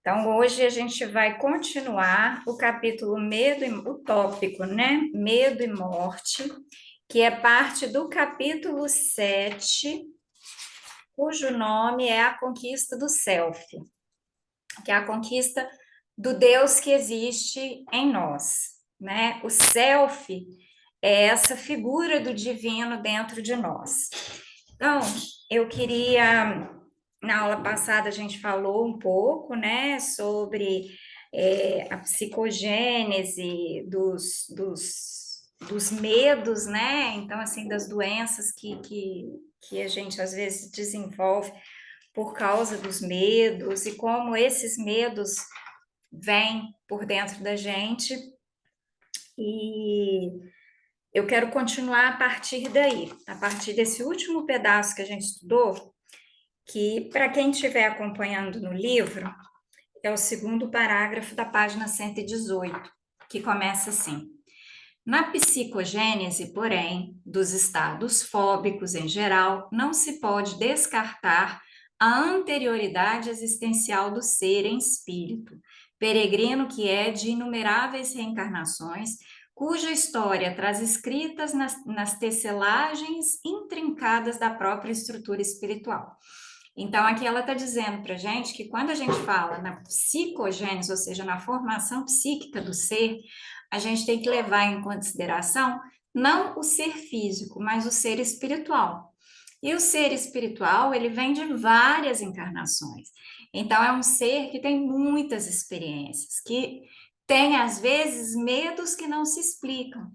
Então, hoje a gente vai continuar o capítulo o tópico, né? Medo e morte, que é parte do capítulo 7, cujo nome é A Conquista do Self, que é a conquista do Deus que existe em nós, né? O Self é essa figura do divino dentro de nós. Então, eu queria, na aula passada a gente falou um pouco, né, sobre a psicogênese dos medos, né, então, assim, das doenças que a gente às vezes desenvolve por causa dos medos e como esses medos vêm por dentro da gente e eu quero continuar a partir daí, a partir desse último pedaço que a gente estudou, que, para quem estiver acompanhando no livro, é o segundo parágrafo da página 118, que começa assim: na psicogênese, porém, dos estados fóbicos em geral, não se pode descartar a anterioridade existencial do ser em espírito, peregrino que é de inumeráveis reencarnações, cuja história traz escritas nas tecelagens intrincadas da própria estrutura espiritual. Então, aqui ela está dizendo para a gente que quando a gente fala na psicogênese, ou seja, na formação psíquica do ser, a gente tem que levar em consideração não o ser físico, mas o ser espiritual. E o ser espiritual, ele vem de várias encarnações. Então, é um ser que tem muitas experiências, que tem, às vezes, medos que não se explicam.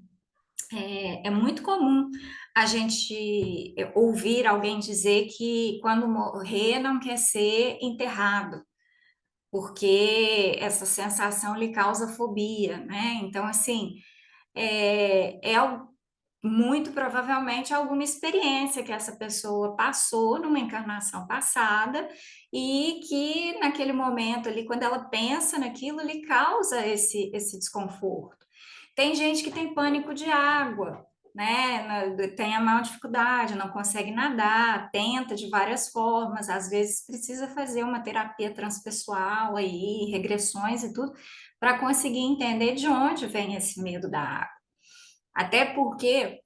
É muito comum a gente ouvir alguém dizer que quando morrer não quer ser enterrado, porque essa sensação lhe causa fobia, né? Então, assim, muito provavelmente alguma experiência que essa pessoa passou numa encarnação passada e que naquele momento ali, quando ela pensa naquilo, lhe causa esse desconforto. Tem gente que tem pânico de água, né? Tem a maior dificuldade, não consegue nadar, tenta de várias formas, às vezes precisa fazer uma terapia transpessoal aí, regressões e tudo, para conseguir entender de onde vem esse medo da água. Até porque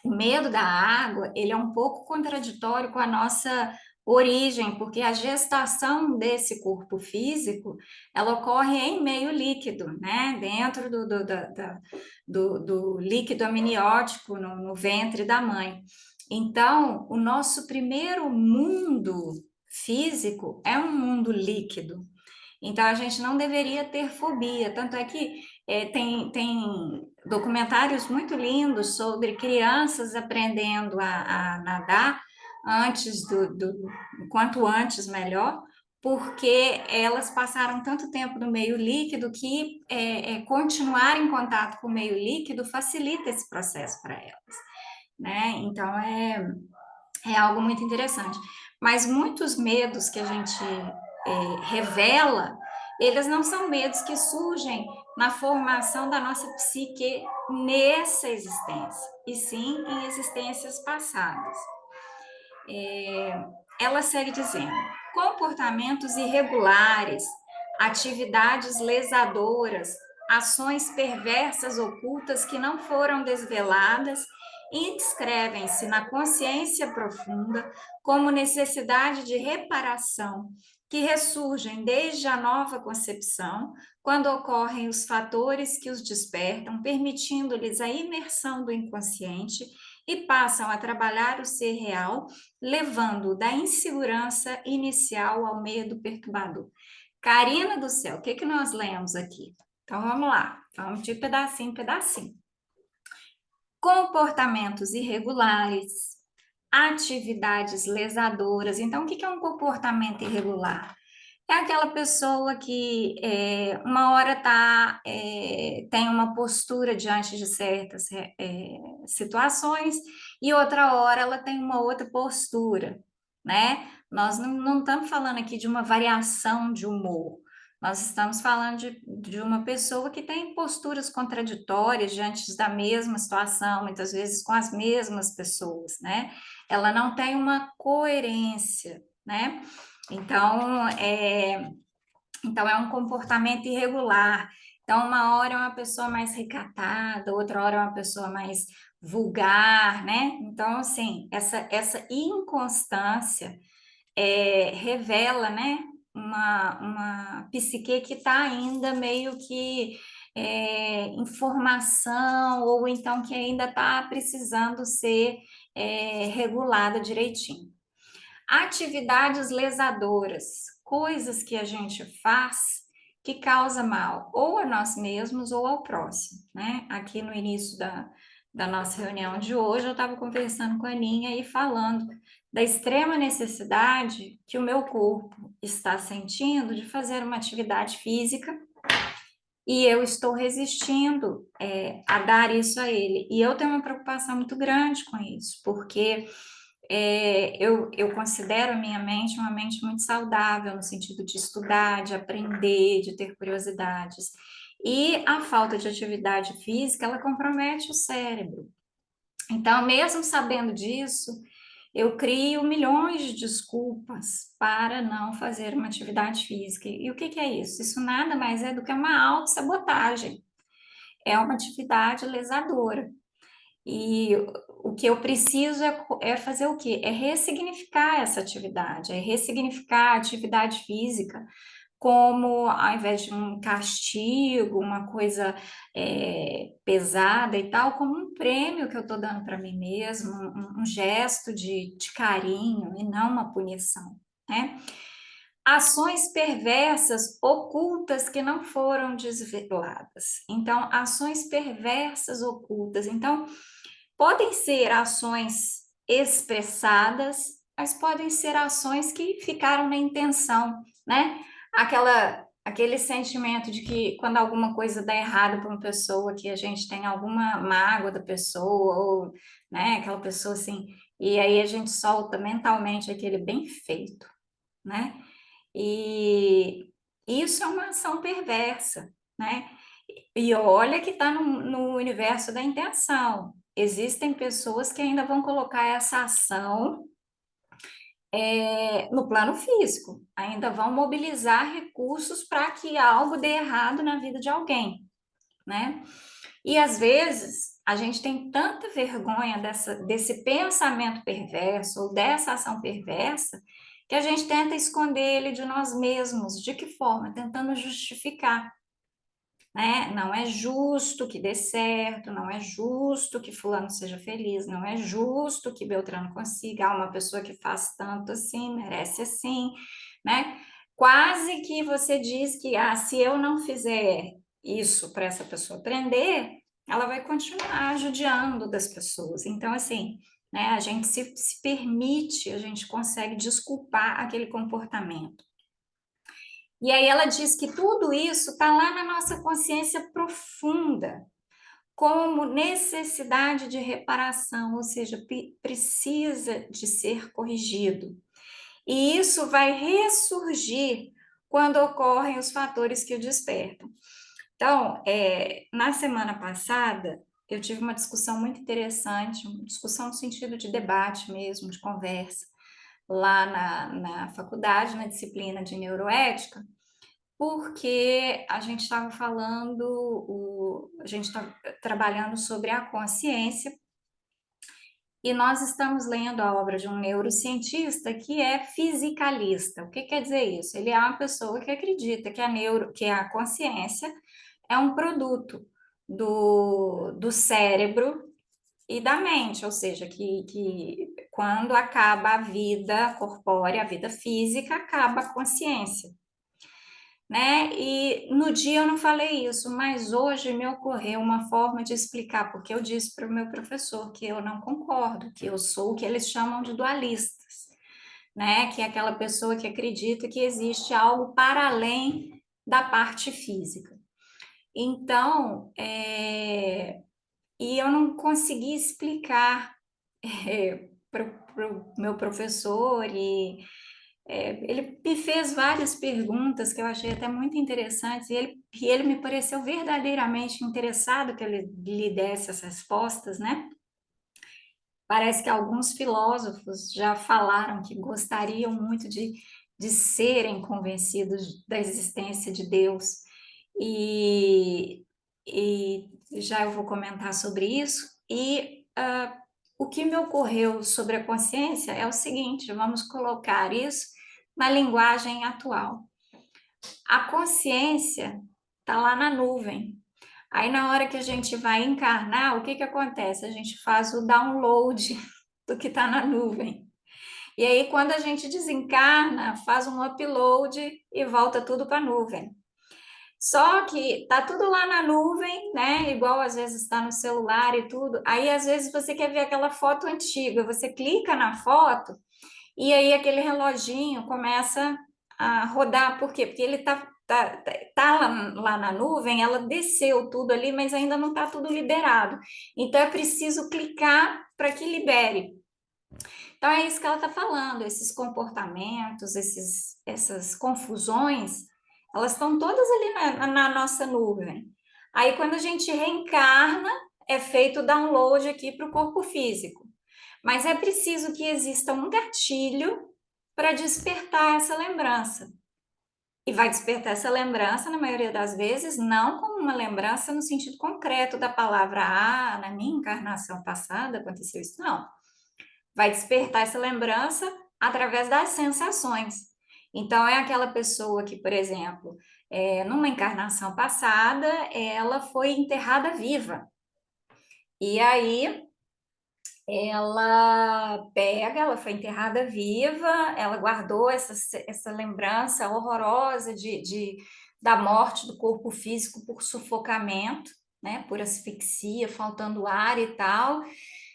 o medo da água, ele é um pouco contraditório com a nossa origem, porque a gestação desse corpo físico, ela ocorre em meio líquido, né? Dentro do líquido amniótico no ventre da mãe. Então, o nosso primeiro mundo físico é um mundo líquido. Então, a gente não deveria ter fobia. Tanto é que tem documentários muito lindos sobre crianças aprendendo a nadar antes quanto antes melhor, porque elas passaram tanto tempo no meio líquido que continuar em contato com o meio líquido facilita esse processo para elas, né? Então é algo muito interessante. Mas muitos medos que a gente revela, eles não são medos que surgem na formação da nossa psique nessa existência, e sim em existências passadas. Ela segue dizendo: comportamentos irregulares, atividades lesadoras, ações perversas ocultas que não foram desveladas inscrevem-se na consciência profunda como necessidade de reparação que ressurgem desde a nova concepção, quando ocorrem os fatores que os despertam, permitindo-lhes a imersão do inconsciente e passam a trabalhar o ser real, levando da insegurança inicial ao medo perturbador. Karina do céu, o que que nós lemos aqui? Então vamos lá, vamos de pedacinho em pedacinho. Comportamentos irregulares, atividades lesadoras. Então, o que é um comportamento irregular? É aquela pessoa que uma hora tem uma postura diante de certas situações e outra hora ela tem uma outra postura, né? Nós não estamos falando aqui de uma variação de humor, nós estamos falando de uma pessoa que tem posturas contraditórias diante da mesma situação, muitas vezes com as mesmas pessoas, né? Ela não tem uma coerência, né? Então, Então, é um comportamento irregular. Então, uma hora é uma pessoa mais recatada, outra hora é uma pessoa mais vulgar, né? Então, assim, essa inconstância revela, né, uma psique que está ainda meio que em formação, ou então que ainda está precisando ser regulada direitinho. Atividades lesadoras, coisas que a gente faz que causa mal, ou a nós mesmos ou ao próximo, né? Aqui no início da nossa reunião de hoje, eu estava conversando com a Aninha e falando da extrema necessidade que o meu corpo está sentindo de fazer uma atividade física e eu estou resistindo a dar isso a ele. E eu tenho uma preocupação muito grande com isso, porque eu considero a minha mente uma mente muito saudável, no sentido de estudar, de aprender, de ter curiosidades. E a falta de atividade física, ela compromete o cérebro. Então, mesmo sabendo disso, eu crio milhões de desculpas para não fazer uma atividade física. E o que que é isso? Isso nada mais é do que uma autossabotagem. É uma atividade lesadora. E o que eu preciso é fazer o quê? É ressignificar essa atividade, é ressignificar a atividade física como, ao invés de um castigo, uma coisa pesada e tal, como um prêmio que eu estou dando para mim mesmo, um gesto de carinho e não uma punição, né? Ações perversas ocultas que não foram desveladas. Então, ações perversas ocultas. Então, podem ser ações expressadas, mas podem ser ações que ficaram na intenção, né? Aquele sentimento de que quando alguma coisa dá errado para uma pessoa, que a gente tem alguma mágoa da pessoa, ou, né, aquela pessoa assim, e aí a gente solta mentalmente aquele bem feito, né? E isso é uma ação perversa, né? E olha que está no universo da intenção. Existem pessoas que ainda vão colocar essa ação no plano físico, ainda vão mobilizar recursos para que algo dê errado na vida de alguém, né? E às vezes a gente tem tanta vergonha desse pensamento perverso ou dessa ação perversa que a gente tenta esconder ele de nós mesmos. De que forma? Tentando justificar, né? Não é justo que dê certo, não é justo que fulano seja feliz, não é justo que Beltrano consiga. Ah, uma pessoa que faz tanto assim, merece assim, né? Quase que você diz que se eu não fizer isso para essa pessoa aprender, ela vai continuar judiando das pessoas. Então, assim, né, a gente se permite, a gente consegue desculpar aquele comportamento. E aí ela diz que tudo isso está lá na nossa consciência profunda, como necessidade de reparação, ou seja, precisa de ser corrigido. E isso vai ressurgir quando ocorrem os fatores que o despertam. Então, na semana passada, eu tive uma discussão muito interessante, uma discussão no sentido de debate mesmo, de conversa, lá na faculdade, na disciplina de neuroética, porque a gente estava a gente está trabalhando sobre a consciência e nós estamos lendo a obra de um neurocientista que é fisicalista. O que quer dizer isso? Ele é uma pessoa que acredita que a consciência é um produto do cérebro e da mente, ou seja, que quando acaba a vida corpórea, a vida física, acaba a consciência, né? E no dia eu não falei isso, mas hoje me ocorreu uma forma de explicar, porque eu disse para o meu professor que eu não concordo, que eu sou o que eles chamam de dualistas, né? Que é aquela pessoa que acredita que existe algo para além da parte física. Então, e eu não consegui explicar para o meu professor ele me fez várias perguntas que eu achei até muito interessantes e ele me pareceu verdadeiramente interessado que eu lhe desse essas respostas, né? Parece que alguns filósofos já falaram que gostariam muito de serem convencidos da existência de Deus. E, e já eu vou comentar sobre isso. E o que me ocorreu sobre a consciência é o seguinte: vamos colocar isso na linguagem atual. A consciência está lá na nuvem. Aí, na hora que a gente vai encarnar, o que que acontece? A gente faz o download do que está na nuvem. E aí, quando a gente desencarna, faz um upload e volta tudo para a nuvem. Só que tá tudo lá na nuvem, né? Igual às vezes está no celular e tudo. Aí, às vezes, você quer ver aquela foto antiga, você clica na foto e aí aquele reloginho começa a rodar. Por quê? Porque ele tá lá na nuvem, ela desceu tudo ali, mas ainda não está tudo liberado. Então é preciso clicar para que libere. Então é isso que ela está falando, esses comportamentos, essas confusões, elas estão todas ali na nossa nuvem. Aí quando a gente reencarna, é feito o download aqui para o corpo físico. Mas é preciso que exista um gatilho para despertar essa lembrança. E vai despertar essa lembrança, na maioria das vezes, não como uma lembrança no sentido concreto da palavra, na minha encarnação passada aconteceu isso, não. Vai despertar essa lembrança através das sensações. Então, é aquela pessoa que, por exemplo, numa encarnação passada, ela foi enterrada viva. E aí, ela foi enterrada viva, ela guardou essa lembrança horrorosa da morte do corpo físico por sufocamento, né, por asfixia, faltando ar e tal,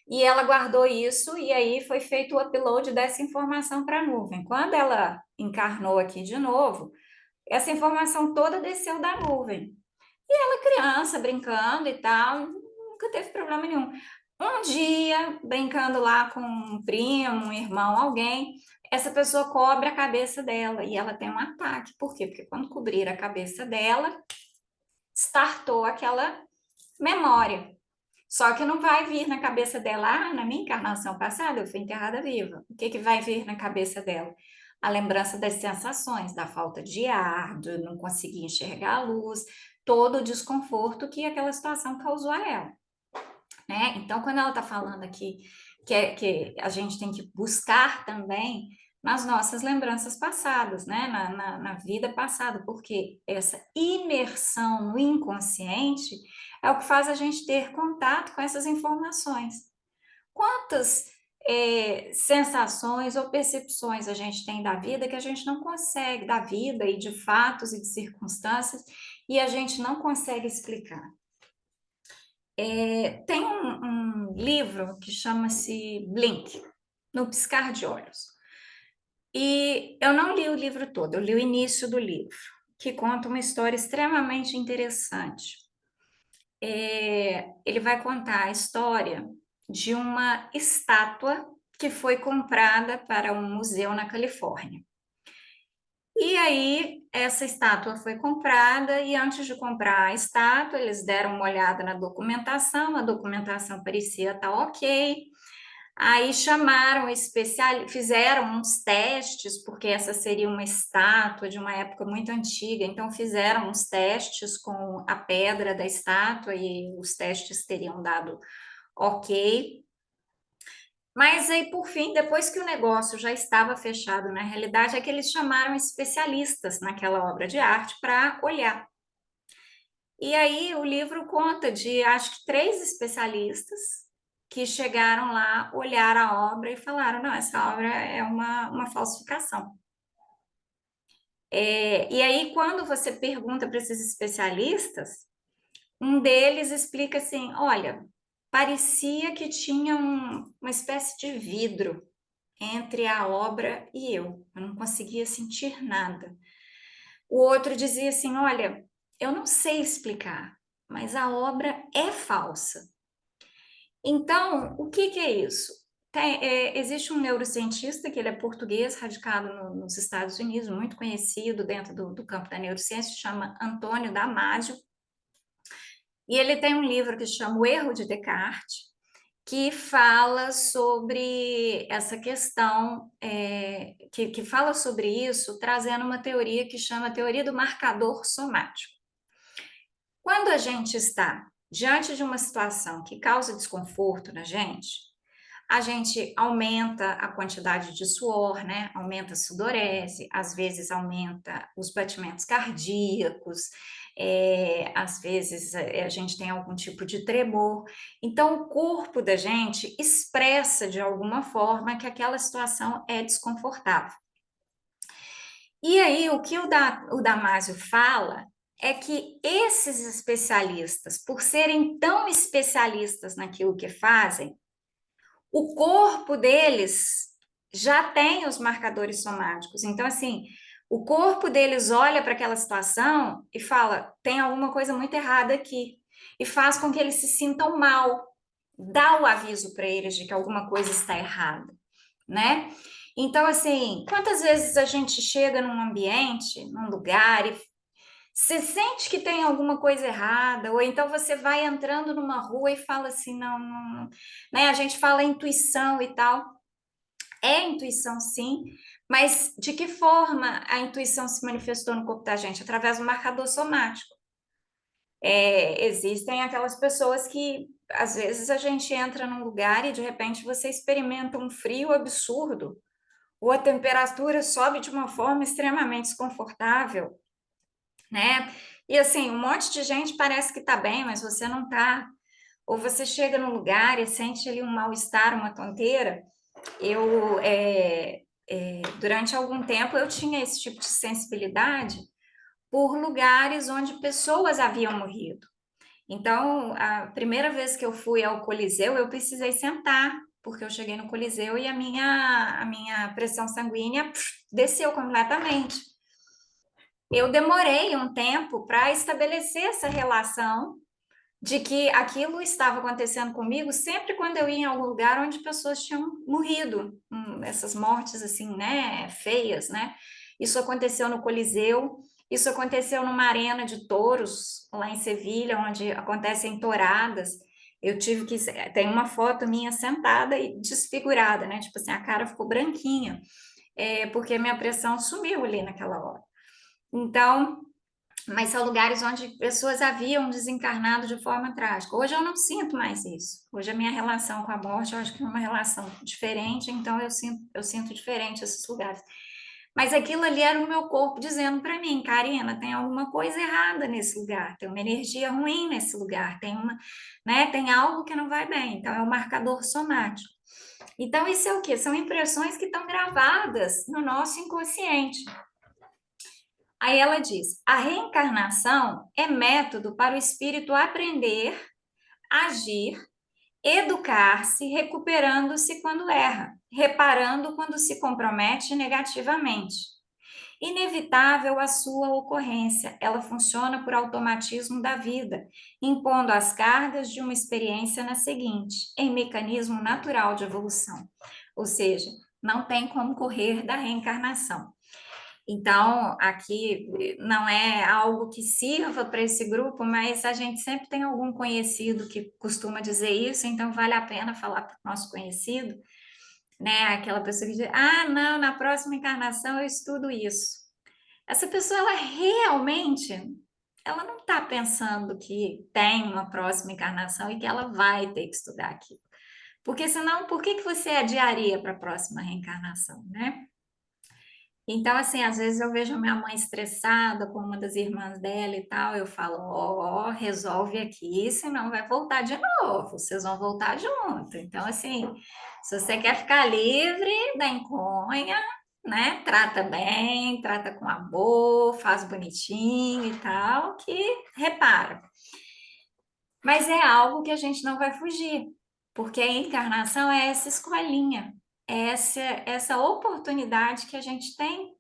e ela guardou isso, e aí foi feito o upload dessa informação para a nuvem. Quando ela encarnou aqui de novo, essa informação toda desceu da nuvem. E ela, criança, brincando e tal, nunca teve problema nenhum. Um dia, brincando lá com um primo, um irmão, alguém, essa pessoa cobre a cabeça dela e ela tem um ataque. Por quê? Porque quando cobrir a cabeça dela, startou aquela memória. Só que não vai vir na cabeça dela, na minha encarnação passada eu fui enterrada viva. O que que vai vir na cabeça dela? A lembrança das sensações, da falta de ar, de não conseguir enxergar a luz, todo o desconforto que aquela situação causou a ela, né? Então, quando ela está falando aqui que a gente tem que buscar também nas nossas lembranças passadas, né? Na vida passada, porque essa imersão no inconsciente é o que faz a gente ter contato com essas informações. Quantas sensações ou percepções a gente tem da vida que a gente não consegue, da vida e de fatos e de circunstâncias, e a gente não consegue explicar. Tem um livro que chama-se Blink, No Piscar de Olhos. E eu não li o livro todo, eu li o início do livro, que conta uma história extremamente interessante. Ele vai contar a história de uma estátua que foi comprada para um museu na Califórnia. E aí, essa estátua foi comprada, e antes de comprar a estátua, eles deram uma olhada na documentação, a documentação parecia estar ok. Aí chamaram fizeram uns testes, porque essa seria uma estátua de uma época muito antiga, então fizeram uns testes com a pedra da estátua e os testes teriam dado ok. Mas aí, por fim, depois que o negócio já estava fechado, na realidade, é que eles chamaram especialistas naquela obra de arte para olhar. E aí o livro conta de, acho que 3 especialistas que chegaram lá, olharam a obra e falaram, não, essa obra é uma falsificação. E aí, quando você pergunta para esses especialistas, um deles explica assim, olha, parecia que tinha uma espécie de vidro entre a obra e eu não conseguia sentir nada. O outro dizia assim, olha, eu não sei explicar, mas a obra é falsa. Então, o que que é isso? Existe um neurocientista, que ele é português, radicado nos Estados Unidos, muito conhecido dentro do campo da neurociência, chama Antônio Damasio, e ele tem um livro que chama O Erro de Descartes, que fala sobre essa questão, que fala sobre isso, trazendo uma teoria que chama teoria do marcador somático. Quando a gente está diante de uma situação que causa desconforto na gente, a gente aumenta a quantidade de suor, né? Aumenta a sudorese, às vezes aumenta os batimentos cardíacos, às vezes a gente tem algum tipo de tremor. Então, o corpo da gente expressa de alguma forma que aquela situação é desconfortável. E aí, o que o Damásio fala é que esses especialistas, por serem tão especialistas naquilo que fazem, o corpo deles já tem os marcadores somáticos. Então, assim, o corpo deles olha para aquela situação e fala: tem alguma coisa muito errada aqui. E faz com que eles se sintam mal, dá o aviso para eles de que alguma coisa está errada, né? Então, assim, quantas vezes a gente chega num ambiente, num lugar, e você sente que tem alguma coisa errada, ou então você vai entrando numa rua e fala assim, não, não, né? A gente fala intuição e tal. É intuição, sim, mas de que forma a intuição se manifestou no corpo da gente? Através do marcador somático. Existem aquelas pessoas que, às vezes, a gente entra num lugar e, de repente, você experimenta um frio absurdo, ou a temperatura sobe de uma forma extremamente desconfortável, né? E assim, um monte de gente parece que tá bem, mas você não tá. Ou você chega num lugar e sente ali um mal-estar, uma tonteira. Eu, durante algum tempo, eu tinha esse tipo de sensibilidade por lugares onde pessoas haviam morrido. Então, a primeira vez que eu fui ao Coliseu, eu precisei sentar, porque eu cheguei no Coliseu e a minha pressão sanguínea desceu completamente. Eu demorei um tempo para estabelecer essa relação de que aquilo estava acontecendo comigo sempre quando eu ia em algum lugar onde pessoas tinham morrido, essas mortes assim, né, feias, né? Isso aconteceu no Coliseu, isso aconteceu numa arena de touros lá em Sevilha, onde acontecem touradas. Eu tive que tem uma foto minha sentada e desfigurada, né? Tipo assim, a cara ficou branquinha, porque minha pressão sumiu ali naquela hora. Então, mas são lugares onde pessoas haviam desencarnado de forma trágica. Hoje eu não sinto mais isso. Hoje a minha relação com a morte, eu acho que é uma relação diferente, então eu sinto diferente esses lugares. Mas aquilo ali era o meu corpo dizendo para mim, Karina, tem alguma coisa errada nesse lugar, tem uma energia ruim nesse lugar, tem algo que não vai bem. Então é o marcador somático. Então isso é o quê? São impressões que estão gravadas no nosso inconsciente. Aí ela diz: a reencarnação é método para o espírito aprender, agir, educar-se, recuperando-se quando erra, reparando quando se compromete negativamente. Inevitável a sua ocorrência, ela funciona por automatismo da vida, impondo as cargas de uma experiência na seguinte, em mecanismo natural de evolução. Ou seja, não tem como correr da reencarnação. Então, aqui não é algo que sirva para esse grupo, mas a gente sempre tem algum conhecido que costuma dizer isso, então vale a pena falar para o nosso conhecido, né? Aquela pessoa que diz: ah, não, na próxima encarnação eu estudo isso. Essa pessoa, ela realmente, ela não está pensando que tem uma próxima encarnação e que ela vai ter que estudar aquilo. Porque senão, por que você adiaria para a próxima reencarnação, né? Então, assim, às vezes eu vejo a minha mãe estressada com uma das irmãs dela e tal, eu falo, ó, resolve aqui, senão vai voltar de novo, vocês vão voltar junto. Então, assim, se você quer ficar livre da enconha, né, trata bem, trata com amor, faz bonitinho e tal, que repara. Mas é algo que a gente não vai fugir, porque a encarnação é essa escolinha, é essa oportunidade que a gente tem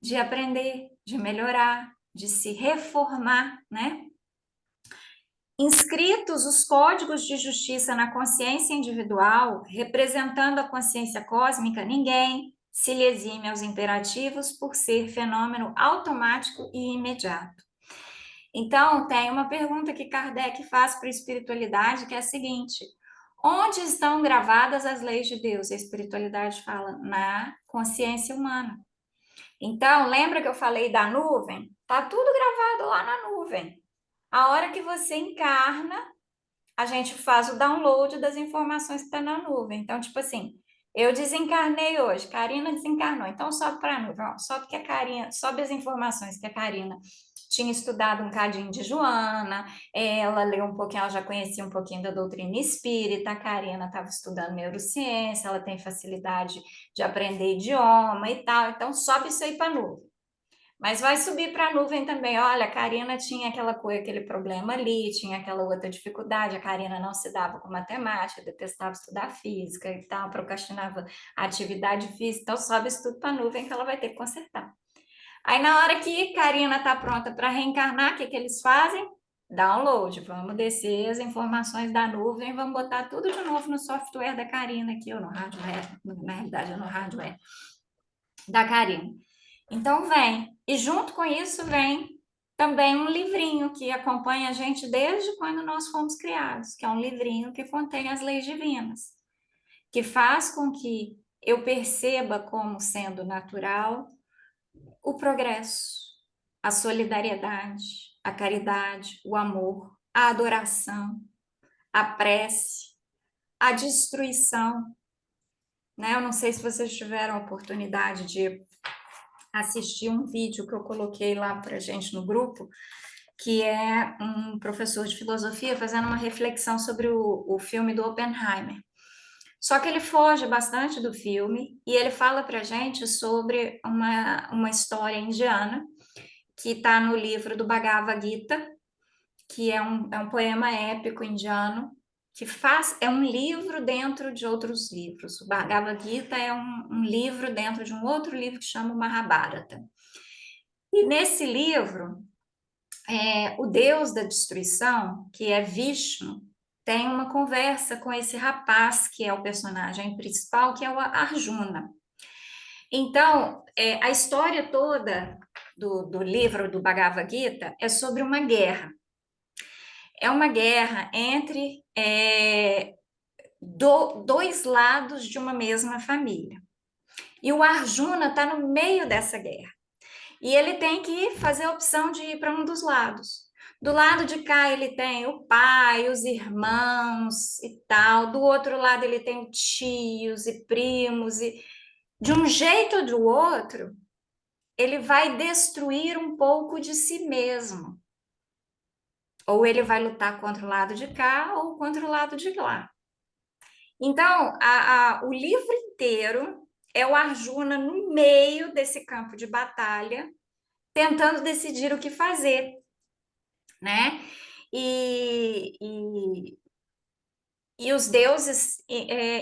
de aprender, de melhorar, de se reformar, né? Inscritos os códigos de justiça na consciência individual, representando a consciência cósmica, ninguém se lhe exime aos imperativos por ser fenômeno automático e imediato. Então, tem uma pergunta que Kardec faz para a espiritualidade, que é a seguinte: Onde estão gravadas as leis de Deus? A espiritualidade fala na consciência humana. Então, lembra que eu falei da nuvem? Tá tudo gravado lá na nuvem. A hora que você encarna, a gente faz o download das informações que está na nuvem. Então, tipo assim, eu desencarnei hoje, Karina desencarnou. Então, sobe para a nuvem, ó, sobe que a Karina, sobe as informações que a Karina tinha estudado um cadinho de Joana, ela leu um pouquinho, ela já conhecia um pouquinho da doutrina espírita, a Karina estava estudando neurociência, ela tem facilidade de aprender idioma e tal, então sobe isso aí para a nuvem. Mas vai subir para a nuvem também. Olha, a Karina tinha aquele problema ali, tinha aquela outra dificuldade. A Karina não se dava com matemática, detestava estudar física e tal, procrastinava a atividade física. Então, sobe isso tudo para a nuvem que ela vai ter que consertar. Aí, na hora que Karina está pronta para reencarnar, o que eles fazem? Download. Vamos descer as informações da nuvem, vamos botar tudo de novo no software da Karina aqui, ou no hardware, na realidade é no hardware da Karina. Então vem. E junto com isso vem também um livrinho que acompanha a gente desde quando nós fomos criados, que é um livrinho que contém as leis divinas, que faz com que eu perceba como sendo natural o progresso, a solidariedade, a caridade, o amor, a adoração, a prece, a destruição, né? Eu não sei se vocês tiveram a oportunidade de assistir um vídeo que eu coloquei lá para gente no grupo, que é um professor de filosofia fazendo uma reflexão sobre o filme do Oppenheimer. Só que ele foge bastante do filme e ele fala para gente sobre uma história indiana que está no livro do Bhagavad Gita, que é um poema épico indiano, é um livro dentro de outros livros. O Bhagavad Gita é um livro dentro de um outro livro que chama o Mahabharata. E nesse livro, o deus da destruição, que é Vishnu, tem uma conversa com esse rapaz, que é o personagem principal, que é o Arjuna. Então, a história toda do livro do Bhagavad Gita é sobre uma guerra. É uma guerra entre dois lados de uma mesma família. E o Arjuna está no meio dessa guerra. E ele tem que fazer a opção de ir para um dos lados. Do lado de cá ele tem o pai, os irmãos e tal. Do outro lado ele tem tios e primos. E de um jeito ou do outro, ele vai destruir um pouco de si mesmo. Ou ele vai lutar contra o lado de cá ou contra o lado de lá. Então, o livro inteiro é o Arjuna no meio desse campo de batalha, tentando decidir o que fazer, né? E os deuses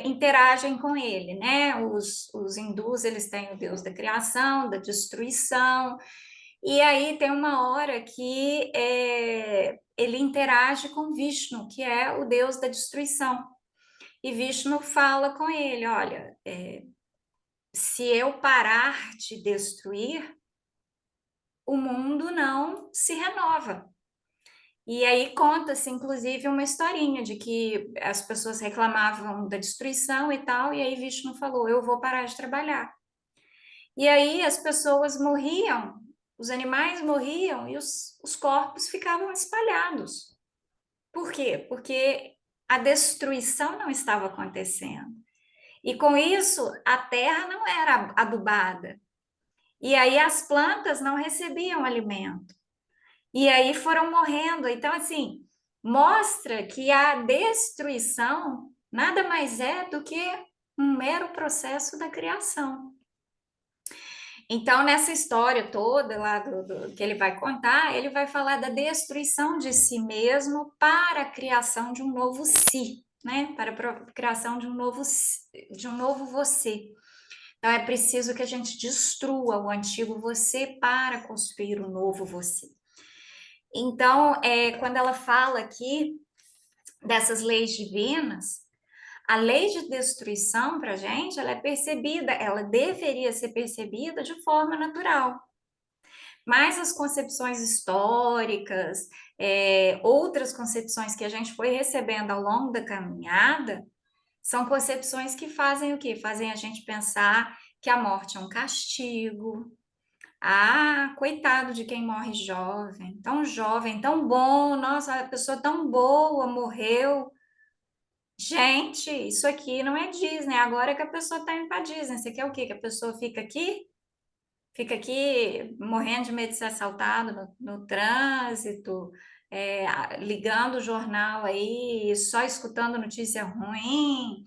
interagem com ele, né? Os hindus, eles têm o deus da criação, da destruição, e aí tem uma hora que ele interage com Vishnu, que é o deus da destruição. E Vishnu fala com ele, olha, se eu parar de destruir, o mundo não se renova. E aí conta-se, inclusive, uma historinha de que as pessoas reclamavam da destruição e tal, e aí Vishnu falou, eu vou parar de trabalhar. E aí as pessoas morriam, os animais morriam e os corpos ficavam espalhados. Por quê? Porque a destruição não estava acontecendo. E com isso, a terra não era adubada. E aí as plantas não recebiam alimento. E aí foram morrendo. Então, assim, mostra que a destruição nada mais é do que um mero processo da criação. Então, nessa história toda lá que ele vai contar, ele vai falar da destruição de si mesmo para a criação de um novo si, né? Para a criação de um novo você. Então, é preciso que a gente destrua o antigo você para construir o novo você. Então, quando ela fala aqui dessas leis divinas, a lei de destruição para a gente, ela é percebida, ela deveria ser percebida de forma natural. Mas as concepções históricas, outras concepções que a gente foi recebendo ao longo da caminhada, são concepções que fazem o quê? Fazem a gente pensar que a morte é um castigo. Ah, coitado de quem morre jovem, tão bom, nossa, a pessoa tão boa morreu. Gente, isso aqui não é Disney, agora é que a pessoa tá indo pra Disney. Você quer o quê? Que a pessoa fica aqui? Fica aqui morrendo de medo de ser assaltado no trânsito, ligando o jornal aí, só escutando notícia ruim,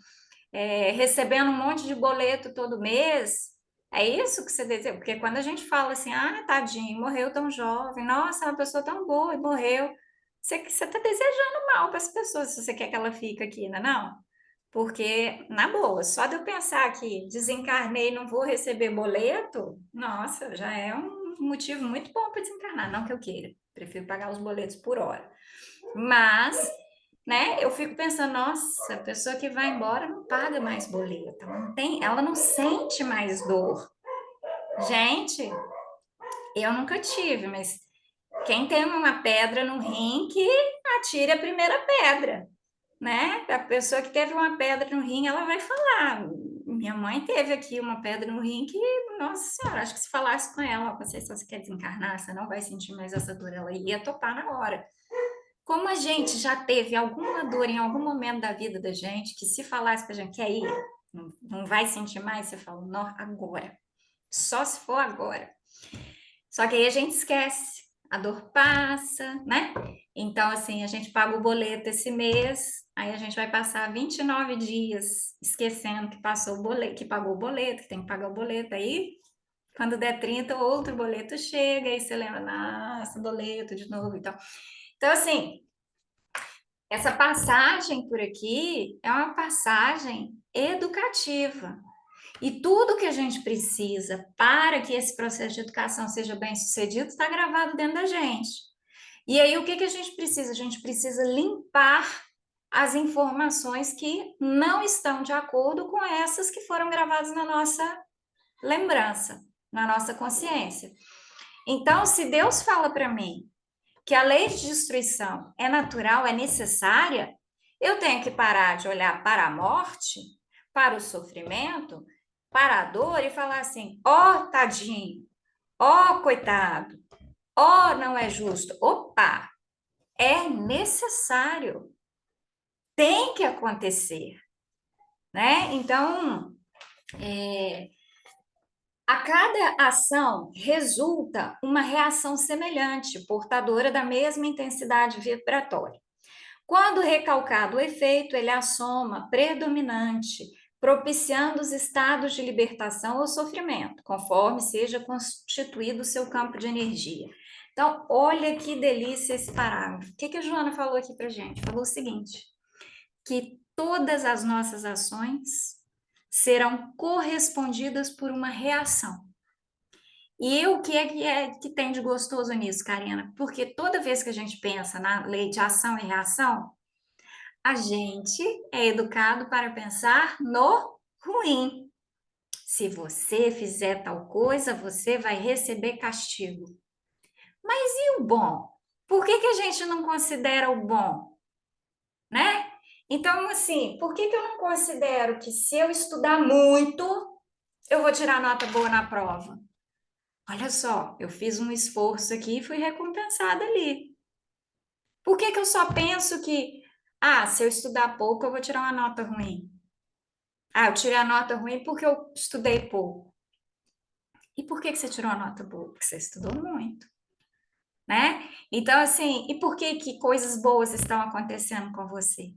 recebendo um monte de boleto todo mês. É isso que você deseja? Porque quando a gente fala assim, ah, tadinho, morreu tão jovem, nossa, é uma pessoa tão boa e morreu. Você está desejando mal para as pessoas se você quer que ela fique aqui, não é não? Porque, na boa, só de eu pensar que desencarnei e não vou receber boleto, nossa, já é um motivo muito bom para desencarnar. Não que eu queira, prefiro pagar os boletos por hora. Mas, né, eu fico pensando, nossa, a pessoa que vai embora não paga mais boleto, ela não sente mais dor. Gente, eu nunca tive, mas quem tem uma pedra no rim que atire a primeira pedra, né? A pessoa que teve uma pedra no rim, ela vai falar. Minha mãe teve aqui uma pedra no rim que, nossa senhora, acho que se falasse com ela, ó, se você quer desencarnar, você não vai sentir mais essa dor, ela ia topar na hora. Como a gente já teve alguma dor em algum momento da vida da gente, que se falasse pra gente, quer ir? Não vai sentir mais? Você fala, não, agora. Só se for agora. Só que aí a gente esquece, a dor passa, né? Então, assim, a gente paga o boleto esse mês, aí a gente vai passar 29 dias esquecendo que passou o boleto, que pagou o boleto, que tem que pagar o boleto. Aí, quando der 30, outro boleto chega, aí você lembra, nossa, boleto de novo e tal. Então, assim, essa passagem por aqui é uma passagem educativa. E tudo que a gente precisa para que esse processo de educação seja bem sucedido está gravado dentro da gente. E aí, o que que a gente precisa? A gente precisa limpar as informações que não estão de acordo com essas que foram gravadas na nossa lembrança, na nossa consciência. Então, se Deus fala para mim que a lei de destruição é natural, é necessária, eu tenho que parar de olhar para a morte, para o sofrimento, para a dor e falar assim: ó, oh, tadinho, ó, oh, coitado, ó, oh, não é justo. Opa, é necessário, tem que acontecer, né? Então, a cada ação resulta uma reação semelhante, portadora da mesma intensidade vibratória. Quando recalcado o efeito, ele assoma predominante, propiciando os estados de libertação ou sofrimento, conforme seja constituído o seu campo de energia. Então, olha que delícia esse parágrafo. O que que a Joana falou aqui para gente? Falou o seguinte, que todas as nossas ações serão correspondidas por uma reação. E o que que tem de gostoso nisso, Karina? Porque toda vez que a gente pensa na lei de ação e reação, a gente é educado para pensar no ruim. Se você fizer tal coisa, você vai receber castigo. Mas e o bom? Por que que a gente não considera o bom, né? Então, assim, por que que eu não considero que se eu estudar muito, eu vou tirar nota boa na prova? Olha só, eu fiz um esforço aqui e fui recompensada ali. Por que que eu só penso que, se eu estudar pouco, eu vou tirar uma nota ruim? Ah, eu tirei a nota ruim porque eu estudei pouco. E por que que você tirou a nota boa? Porque você estudou muito, né? Então, assim, e por que que coisas boas estão acontecendo com você?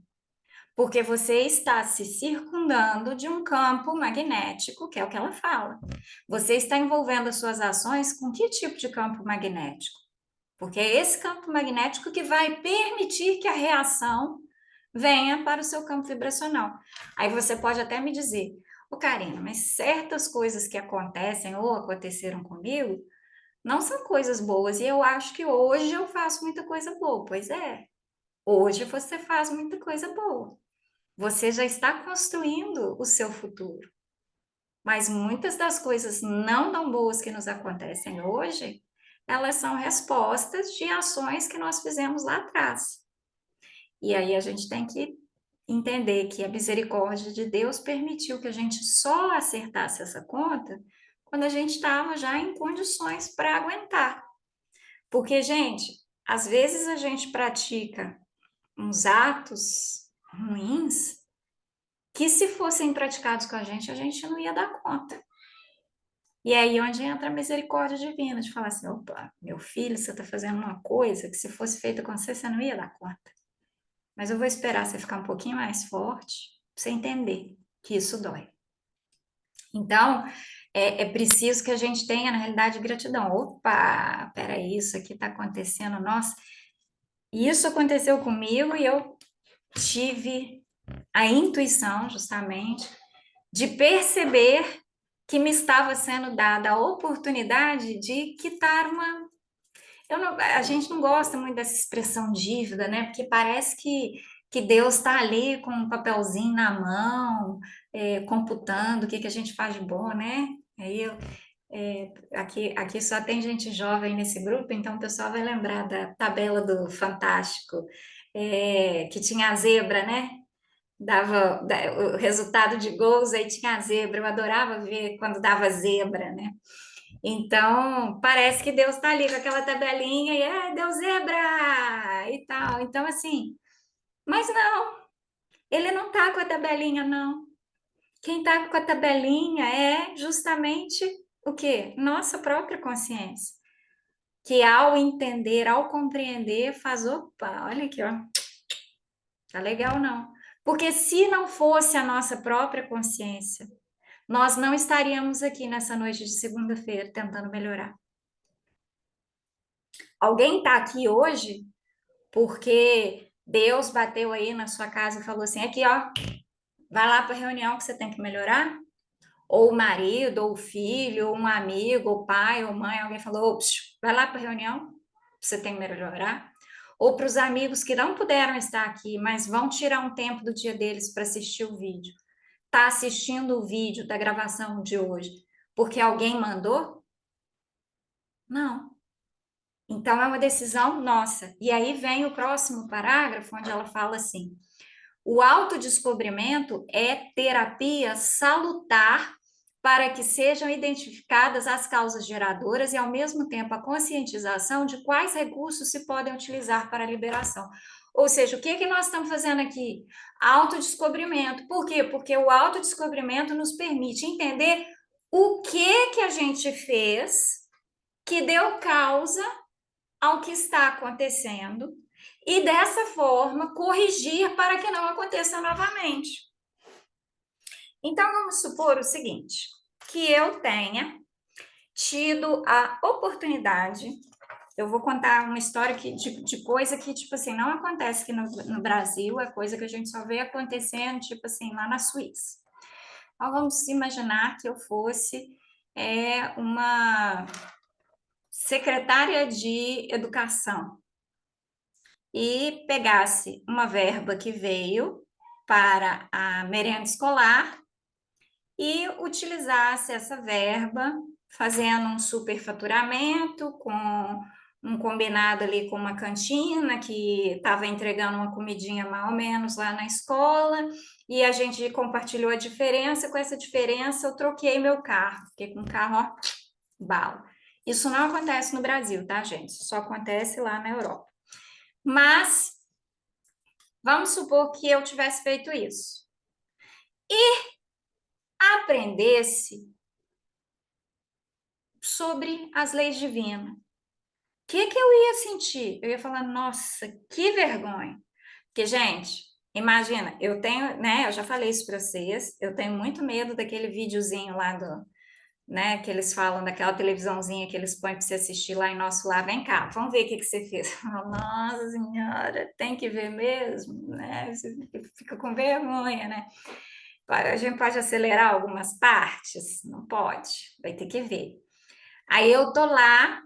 Porque você está se circundando de um campo magnético, que é o que ela fala. Você está envolvendo as suas ações com que tipo de campo magnético? Porque é esse campo magnético que vai permitir que a reação venha para o seu campo vibracional. Aí você pode até me dizer, ô Karina, mas certas coisas que acontecem ou aconteceram comigo não são coisas boas, e eu acho que hoje eu faço muita coisa boa. Pois é, hoje você faz muita coisa boa. Você já está construindo o seu futuro. Mas muitas das coisas não tão boas que nos acontecem hoje elas são respostas de ações que nós fizemos lá atrás. E aí a gente tem que entender que a misericórdia de Deus permitiu que a gente só acertasse essa conta quando a gente estava já em condições para aguentar. Porque, gente, às vezes a gente pratica uns atos ruins que, se fossem praticados com a gente não ia dar conta. E é aí onde entra a misericórdia divina, de falar assim: opa, meu filho, você está fazendo uma coisa que, se fosse feita com você, você não ia dar conta. Mas eu vou esperar você ficar um pouquinho mais forte para você entender que isso dói. Então, é preciso que a gente tenha, na realidade, gratidão. Opa, peraí, isso aqui está acontecendo, nossa, isso aconteceu comigo e eu tive a intuição, justamente, de perceber que me estava sendo dada a oportunidade de quitar uma. A gente não gosta muito dessa expressão dívida, né? Porque parece que Deus está ali com um papelzinho na mão, computando o que a gente faz de bom, né? Aí aqui só tem gente jovem nesse grupo, então o pessoal vai lembrar da tabela do Fantástico, que tinha a zebra, né? Dava o resultado de gols, aí tinha a zebra. Eu adorava ver quando dava zebra, né? Então, parece que Deus está ali com aquela tabelinha e deu zebra e tal. Então, assim, mas não, ele não está com a tabelinha, não. Quem está com a tabelinha é justamente o quê? Nossa própria consciência. Que ao entender, ao compreender, faz, opa, olha aqui, ó, tá legal não. Porque se não fosse a nossa própria consciência, nós não estaríamos aqui nessa noite de segunda-feira tentando melhorar. Alguém está aqui hoje porque Deus bateu aí na sua casa e falou assim: aqui, ó, vai lá para a reunião que você tem que melhorar? Ou o marido, ou o filho, ou um amigo, ou pai, ou mãe, alguém falou: ops, vai lá para a reunião, você tem que melhorar. Ou para os amigos que não puderam estar aqui, mas vão tirar um tempo do dia deles para assistir o vídeo. Tá assistindo o vídeo da gravação de hoje porque alguém mandou? Não. Então é uma decisão nossa. E aí vem o próximo parágrafo, onde ela fala assim: o autodescobrimento é terapia salutar para que sejam identificadas as causas geradoras e, ao mesmo tempo, a conscientização de quais recursos se podem utilizar para a liberação. Ou seja, o que que nós estamos fazendo aqui? Autodescobrimento. Por quê? Porque o autodescobrimento nos permite entender o que a gente fez que deu causa ao que está acontecendo e, dessa forma, corrigir para que não aconteça novamente. Então, vamos supor o seguinte: que eu tenha tido a oportunidade. Eu vou contar uma história de coisa que, tipo assim, não acontece aqui no Brasil, é coisa que a gente só vê acontecendo, tipo assim, lá na Suíça. Então, vamos imaginar que eu fosse uma secretária de educação e pegasse uma verba que veio para a merenda escolar e utilizasse essa verba fazendo um superfaturamento com um combinado ali com uma cantina que estava entregando uma comidinha mais ou menos lá na escola, e a gente compartilhou a diferença. Com essa diferença eu troquei meu carro, fiquei com um carro, ó, bala. Isso não acontece no Brasil, tá, gente? Só acontece lá na Europa. Mas vamos supor que eu tivesse feito isso e aprendesse sobre as leis divinas. O que eu ia sentir? Eu ia falar: nossa, que vergonha. Porque, gente, imagina, eu tenho, né? Eu já falei isso para vocês, eu tenho muito medo daquele videozinho lá do, né? Que eles falam daquela televisãozinha que eles põem para você assistir lá em Nosso Lar. Vem cá, vamos ver o que você fez. Nossa Senhora, tem que ver mesmo, né? Você fica com vergonha, né? A gente pode acelerar algumas partes? Não pode, vai ter que ver. Aí eu tô lá,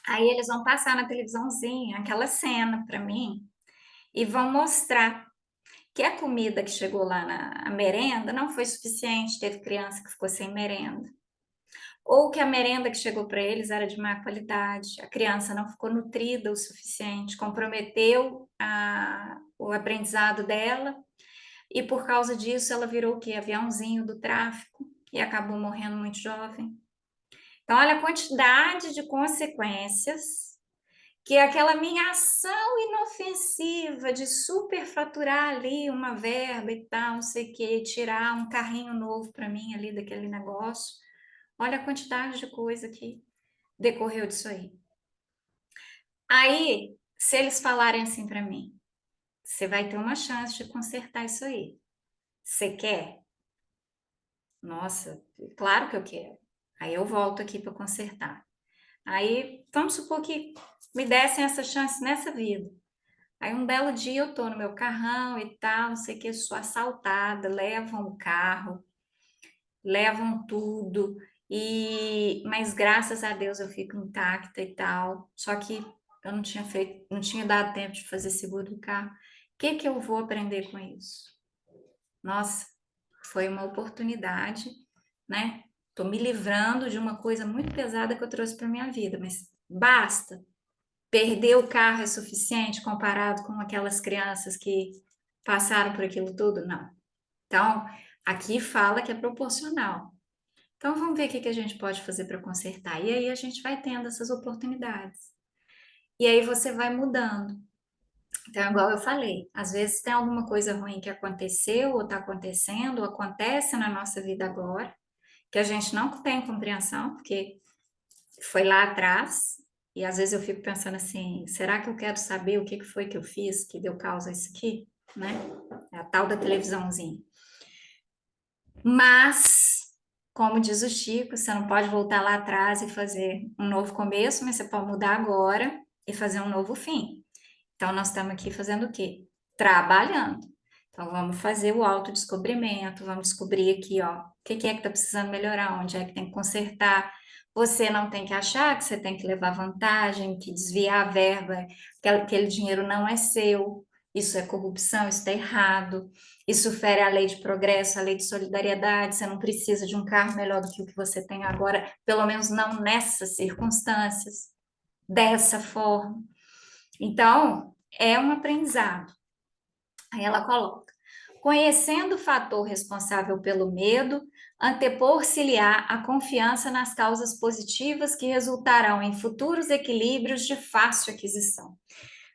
aí eles vão passar na televisãozinha aquela cena para mim e vão mostrar que a comida que chegou lá na merenda não foi suficiente, teve criança que ficou sem merenda. ou que a merenda que chegou para eles era de má qualidade, a criança não ficou nutrida o suficiente, comprometeu o aprendizado dela, e por causa disso ela virou o quê? Aviãozinho do tráfico e acabou morrendo muito jovem. Então, olha a quantidade de consequências que aquela minha ação inofensiva de superfaturar ali uma verba e tal, não sei o quê, tirar um carrinho novo para mim ali daquele negócio, olha a quantidade de coisa que decorreu disso aí. Aí, se eles falarem assim para mim, você vai ter uma chance de consertar isso aí. Você quer? Nossa, claro que eu quero. Aí eu volto aqui para consertar. Aí, vamos supor que me dessem essa chance nessa vida. Aí um belo dia eu tô no meu carrão e tal, não sei o que, sou assaltada, levam o carro, levam tudo, mas graças a Deus eu fico intacta e tal. Só que eu não tinha feito, não tinha dado tempo de fazer seguro do carro. O que que eu vou aprender com isso? Nossa, foi uma oportunidade, né? Tô me livrando de uma coisa muito pesada que eu trouxe para minha vida, mas basta. Perder o carro é suficiente comparado com aquelas crianças que passaram por aquilo tudo? Não. Então, aqui fala que é proporcional. Então, vamos ver o que que a gente pode fazer para consertar. E aí a gente vai tendo essas oportunidades. E aí você vai mudando. Então, igual eu falei, às vezes tem alguma coisa ruim que aconteceu, ou está acontecendo, ou acontece na nossa vida agora, que a gente não tem compreensão, porque foi lá atrás, e às vezes eu fico pensando assim, será que eu quero saber o que que foi que eu fiz que deu causa a isso aqui, né? É a tal da televisãozinha. Mas, como diz o Chico, você não pode voltar lá atrás e fazer um novo começo, mas você pode mudar agora e fazer um novo fim. Então, nós estamos aqui fazendo o quê? Trabalhando. Então, vamos fazer o autodescobrimento, vamos descobrir aqui, ó, o que que é que está precisando melhorar, onde é que tem que consertar. Você não tem que achar que você tem que levar vantagem, que desviar a verba, que aquele dinheiro não é seu. Isso é corrupção, isso está errado. Isso fere a lei de progresso, a lei de solidariedade. Você não precisa de um carro melhor do que o que você tem agora, pelo menos não nessas circunstâncias, dessa forma. Então, é um aprendizado. Aí ela coloca: conhecendo o fator responsável pelo medo, antepor-se-lhe-á a confiança nas causas positivas que resultarão em futuros equilíbrios de fácil aquisição.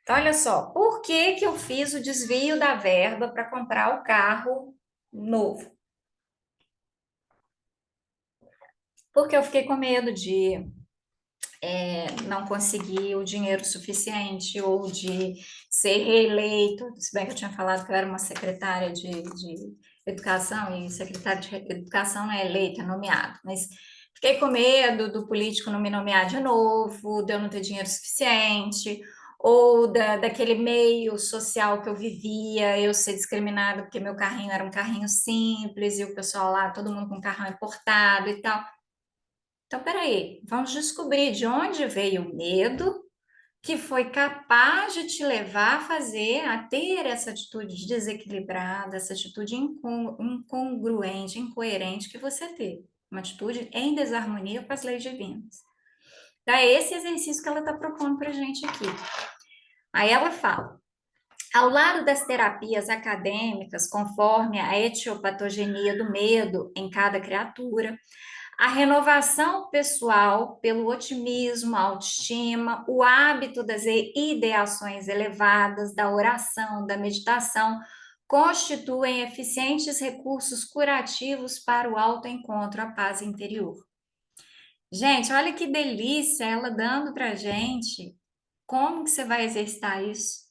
Então, olha só, por que que eu fiz o desvio da verba para comprar o carro novo? Porque eu fiquei com medo de não conseguir o dinheiro suficiente ou de ser reeleito, se bem que eu tinha falado que eu era uma secretária de educação e secretária de educação não é eleita, é nomeado, mas fiquei com medo do político não me nomear de novo, de eu não ter dinheiro suficiente, ou daquele meio social que eu vivia, eu ser discriminada porque meu carrinho era um carrinho simples e o pessoal lá, todo mundo com carro importado e tal. Então, peraí, vamos descobrir de onde veio o medo que foi capaz de te levar a fazer, a ter essa atitude desequilibrada, essa atitude incongruente, incoerente que você teve. Uma atitude em desarmonia com as leis divinas. Então, é esse exercício que ela está propondo para a gente aqui. Aí ela fala: ao lado das terapias acadêmicas, conforme a etiopatogenia do medo em cada criatura, a renovação pessoal pelo otimismo, a autoestima, o hábito das ideações elevadas, da oração, da meditação, constituem eficientes recursos curativos para o autoencontro, a paz interior. Gente, olha que delícia ela dando para gente como que você vai exercitar isso.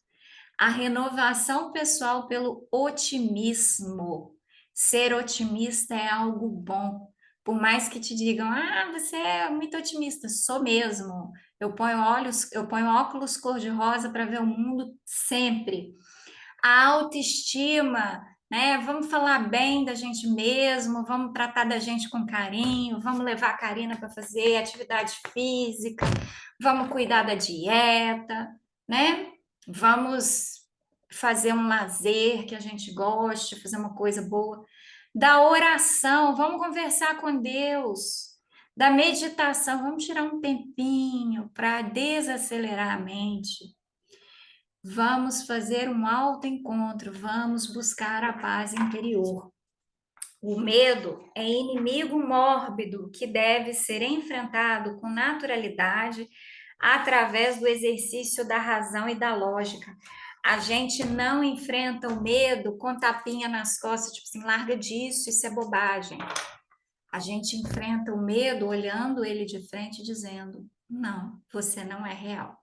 A renovação pessoal pelo otimismo. Ser otimista é algo bom. Por mais que te digam, ah, você é muito otimista, sou mesmo. Eu ponho óculos cor-de-rosa para ver o mundo sempre. A autoestima, né? Vamos falar bem da gente mesmo, vamos tratar da gente com carinho, vamos levar a Karina para fazer atividade física, vamos cuidar da dieta, né? Vamos fazer um lazer que a gente goste, fazer uma coisa boa. Da oração, vamos conversar com Deus. da meditação, vamos tirar um tempinho para desacelerar a mente. Vamos fazer um autoencontro, vamos buscar a paz interior. O medo é inimigo mórbido que deve ser enfrentado com naturalidade através do exercício da razão e da lógica. A gente não enfrenta o medo com tapinha nas costas, tipo assim, larga disso, isso é bobagem. A gente enfrenta o medo olhando ele de frente, dizendo: não, você não é real.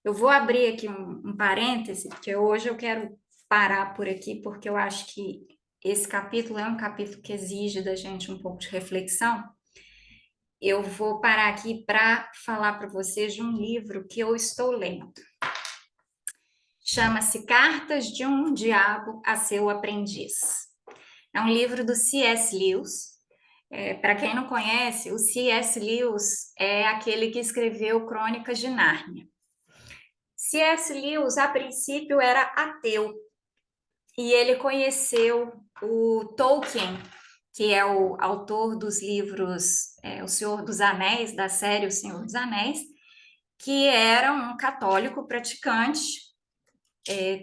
Eu vou abrir aqui um parêntese, porque hoje eu quero parar por aqui, porque eu acho que esse capítulo é um capítulo que exige da gente um pouco de reflexão. Eu vou parar aqui para falar para vocês de um livro que eu estou lendo. Chama-se Cartas de um Diabo a Seu Aprendiz. É um livro do C.S. Lewis. Para quem não conhece, o C.S. Lewis é aquele que escreveu Crônicas de Nárnia. C.S. Lewis, a princípio, era ateu, e ele conheceu o Tolkien, que é o autor dos livros O Senhor dos Anéis, da série O Senhor dos Anéis, que era um católico praticante,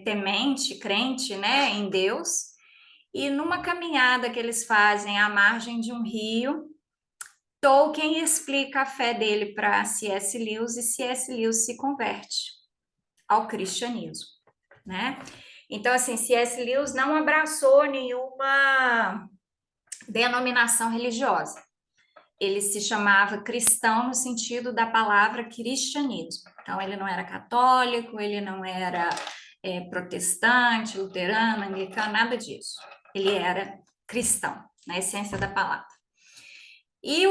temente, crente, né, em Deus, e numa caminhada que eles fazem à margem de um rio, Tolkien explica a fé dele para C.S. Lewis e C.S. Lewis se converte ao cristianismo, né? Então, assim, C.S. Lewis não abraçou nenhuma denominação religiosa. Ele se chamava cristão no sentido da palavra cristianismo. Então, ele não era católico, ele não era protestante, luterano, anglicano, nada disso. Ele era cristão, na essência da palavra. E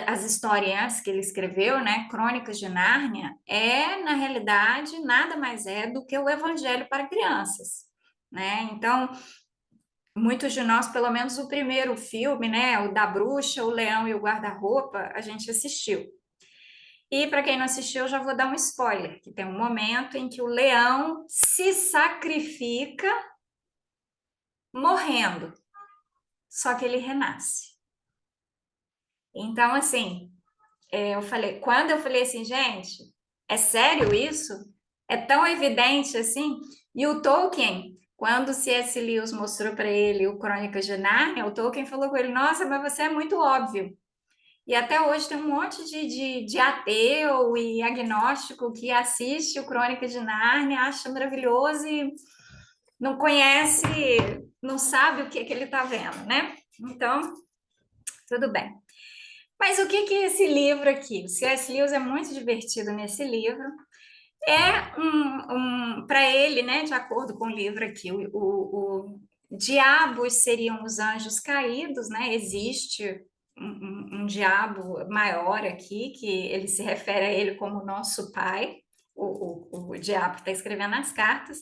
as historinhas que ele escreveu, né, Crônicas de Nárnia, na realidade, nada mais é do que o Evangelho para crianças, né? Então, muitos de nós, pelo menos o primeiro filme, né, o da Bruxa, o Leão e o Guarda-Roupa, a gente assistiu. E para quem não assistiu, eu já vou dar um spoiler, que tem um momento em que o leão se sacrifica morrendo, só que ele renasce. Então, assim, quando eu falei assim, gente, é sério isso? É tão evidente assim? E o Tolkien, quando o C.S. Lewis mostrou para ele o Crônicas de Nárnia, o Tolkien falou com ele, nossa, mas você é muito óbvio. E até hoje tem um monte de ateu e agnóstico que assiste o Crônicas de Nárnia, acha maravilhoso e não conhece, não sabe o que ele está vendo, né? Então, tudo bem. Mas o que é esse livro aqui? O C.S. Lewis é muito divertido nesse livro. Para ele, né, de acordo com o livro aqui, o diabos seriam os anjos caídos, né? Existe um diabo maior aqui, que ele se refere a ele como nosso pai, o diabo que está escrevendo as cartas.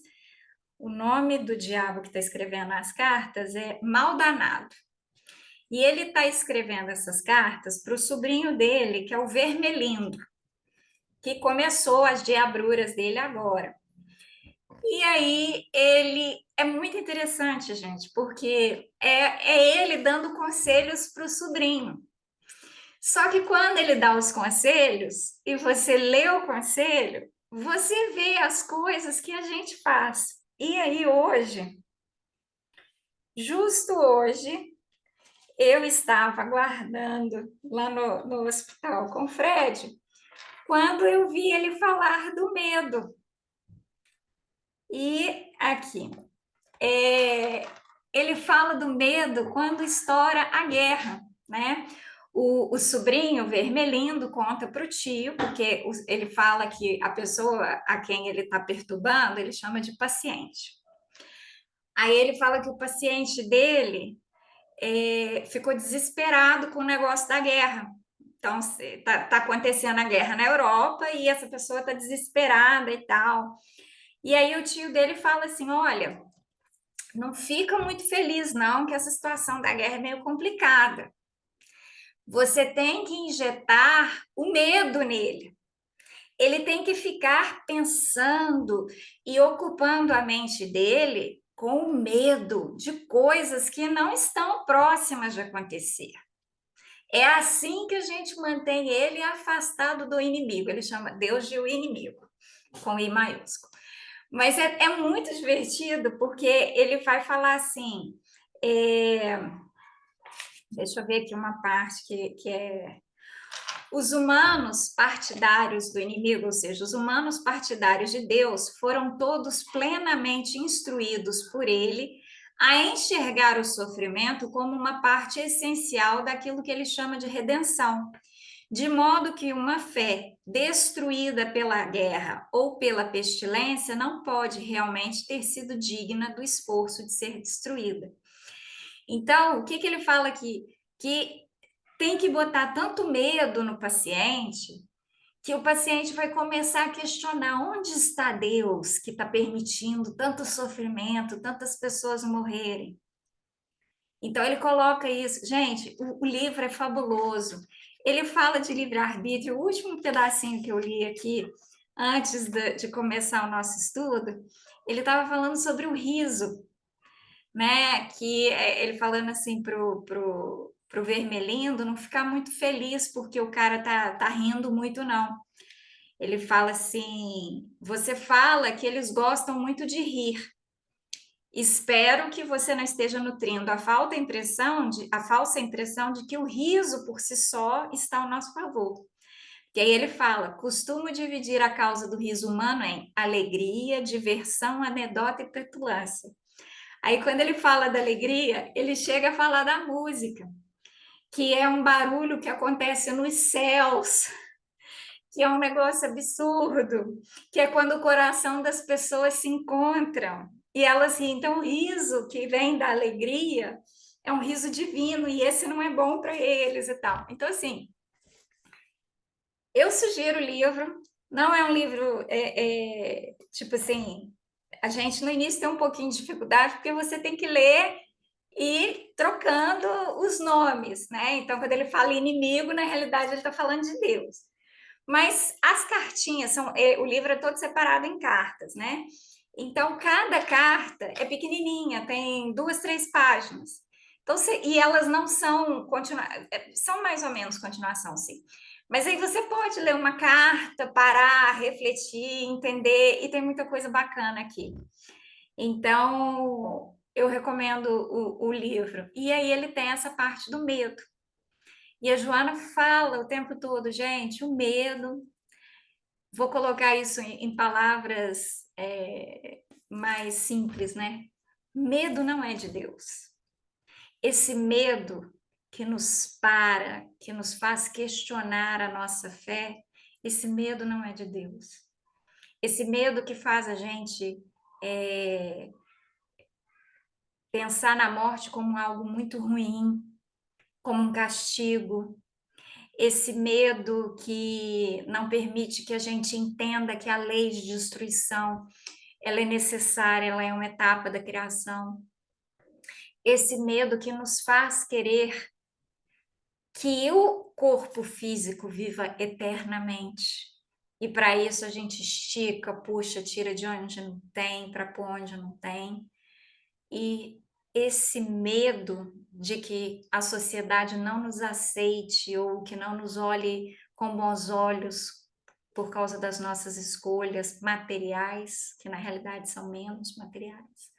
O nome do diabo que está escrevendo as cartas é Maldanado. E ele está escrevendo essas cartas para o sobrinho dele, que é o Vermelindo, que começou as diabruras dele agora. E aí ele é muito interessante, gente, porque é ele dando conselhos para o sobrinho. Só que quando ele dá os conselhos e você lê o conselho, você vê as coisas que a gente faz. E aí hoje, justo hoje, eu estava aguardando lá no hospital com o Fred, quando eu vi ele falar do medo. E aqui, ele fala do medo quando estoura a guerra, né? O sobrinho Vermelindo conta para o tio, porque ele fala que a pessoa a quem ele está perturbando, ele chama de paciente. Aí ele fala que o paciente dele ficou desesperado com o negócio da guerra. Então, tá acontecendo a guerra na Europa e essa pessoa está desesperada e tal. E aí o tio dele fala assim, olha, não fica muito feliz não, que essa situação da guerra é meio complicada. Você tem que injetar o medo nele. Ele tem que ficar pensando e ocupando a mente dele com o medo de coisas que não estão próximas de acontecer. É assim que a gente mantém ele afastado do inimigo. Ele chama Deus de o inimigo, com I maiúsculo. Mas é muito divertido, porque ele vai falar assim. é, Deixa eu ver aqui uma parte que é. Os humanos partidários do inimigo, ou seja, os humanos partidários de Deus, foram todos plenamente instruídos por ele a enxergar o sofrimento como uma parte essencial daquilo que ele chama de redenção, de modo que uma fé destruída pela guerra ou pela pestilência não pode realmente ter sido digna do esforço de ser destruída. Então, o que ele fala aqui? Que tem que botar tanto medo no paciente que o paciente vai começar a questionar onde está Deus que está permitindo tanto sofrimento, tantas pessoas morrerem. Então, ele coloca isso. Gente, o livro é fabuloso. Ele fala de livre-arbítrio. O último pedacinho que eu li aqui, antes de começar o nosso estudo, ele estava falando sobre o riso, né? Que ele falando assim pro Vermelindo não ficar muito feliz porque o cara tá rindo muito, não. Ele fala assim: você fala que eles gostam muito de rir. Espero que você não esteja nutrindo a falsa impressão de que o riso por si só está ao nosso favor. E aí ele fala: costumo dividir a causa do riso humano em alegria, diversão, anedota e petulância. Aí, quando ele fala da alegria, ele chega a falar da música, que é um barulho que acontece nos céus, que é um negócio absurdo, que é quando o coração das pessoas se encontram e elas riem. Então, o riso que vem da alegria é um riso divino e esse não é bom para eles e tal. Então, assim, eu sugiro o livro. Não é um livro, tipo assim, a gente no início tem um pouquinho de dificuldade, porque você tem que ler e trocando os nomes, né? Então, quando ele fala inimigo, na realidade ele está falando de Deus. Mas as cartinhas o livro é todo separado em cartas, né? Então, cada carta é pequenininha, tem 2, 3 páginas. Então, e elas não são são mais ou menos continuação, sim. Mas aí você pode ler uma carta, parar, refletir, entender, e tem muita coisa bacana aqui. Então, eu recomendo o livro. E aí ele tem essa parte do medo. E a Joana fala o tempo todo, gente, o medo. Vou colocar isso em palavras mais simples, né? Medo não é de Deus. Esse medo que nos para, que nos faz questionar a nossa fé, esse medo não é de Deus. Esse medo que faz a gente pensar na morte como algo muito ruim, como um castigo, esse medo que não permite que a gente entenda que a lei de destruição ela é necessária, ela é uma etapa da criação. Esse medo que nos faz querer que o corpo físico viva eternamente. E para isso a gente estica, puxa, tira de onde não tem, para pôr onde não tem. E esse medo de que a sociedade não nos aceite ou que não nos olhe com bons olhos por causa das nossas escolhas materiais, que na realidade são menos materiais.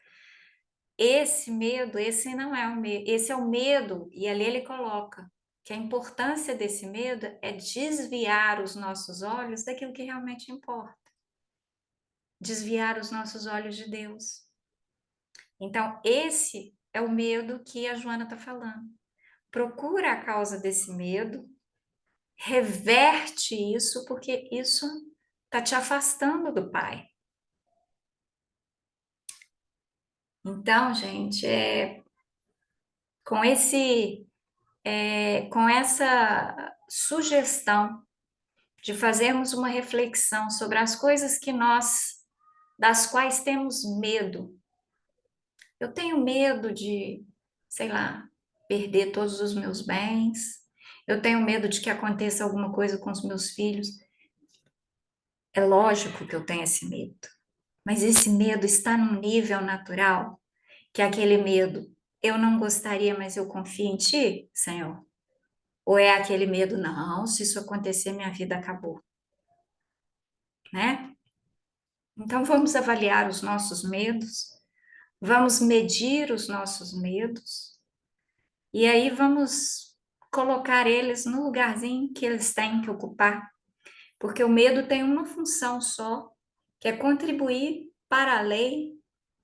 Esse medo, esse não é o medo, esse é o medo, e ali ele coloca que a importância desse medo é desviar os nossos olhos daquilo que realmente importa. Desviar os nossos olhos de Deus. Então, esse é o medo que a Joana está falando. Procura a causa desse medo, reverte isso, porque isso está te afastando do Pai. Então, gente, com essa sugestão de fazermos uma reflexão sobre as coisas das quais temos medo. Eu tenho medo de, sei lá, perder todos os meus bens. Eu tenho medo de que aconteça alguma coisa com os meus filhos. É lógico que eu tenho esse medo. Mas esse medo está num nível natural, que é aquele medo, eu não gostaria, mas eu confio em ti, Senhor. Ou é aquele medo, não, se isso acontecer, minha vida acabou, né? Então vamos avaliar os nossos medos, vamos medir os nossos medos, e aí vamos colocar eles no lugarzinho que eles têm que ocupar, porque o medo tem uma função só, que é contribuir para a lei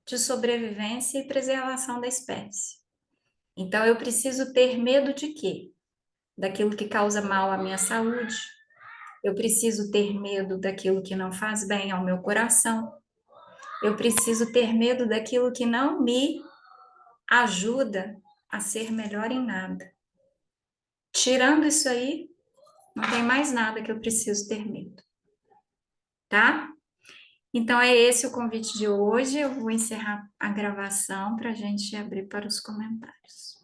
de sobrevivência e preservação da espécie. Então, eu preciso ter medo de quê? Daquilo que causa mal à minha saúde. Eu preciso ter medo daquilo que não faz bem ao meu coração. Eu preciso ter medo daquilo que não me ajuda a ser melhor em nada. Tirando isso aí, não tem mais nada que eu preciso ter medo, tá? Então, é esse o convite de hoje. Eu vou encerrar a gravação para a gente abrir para os comentários.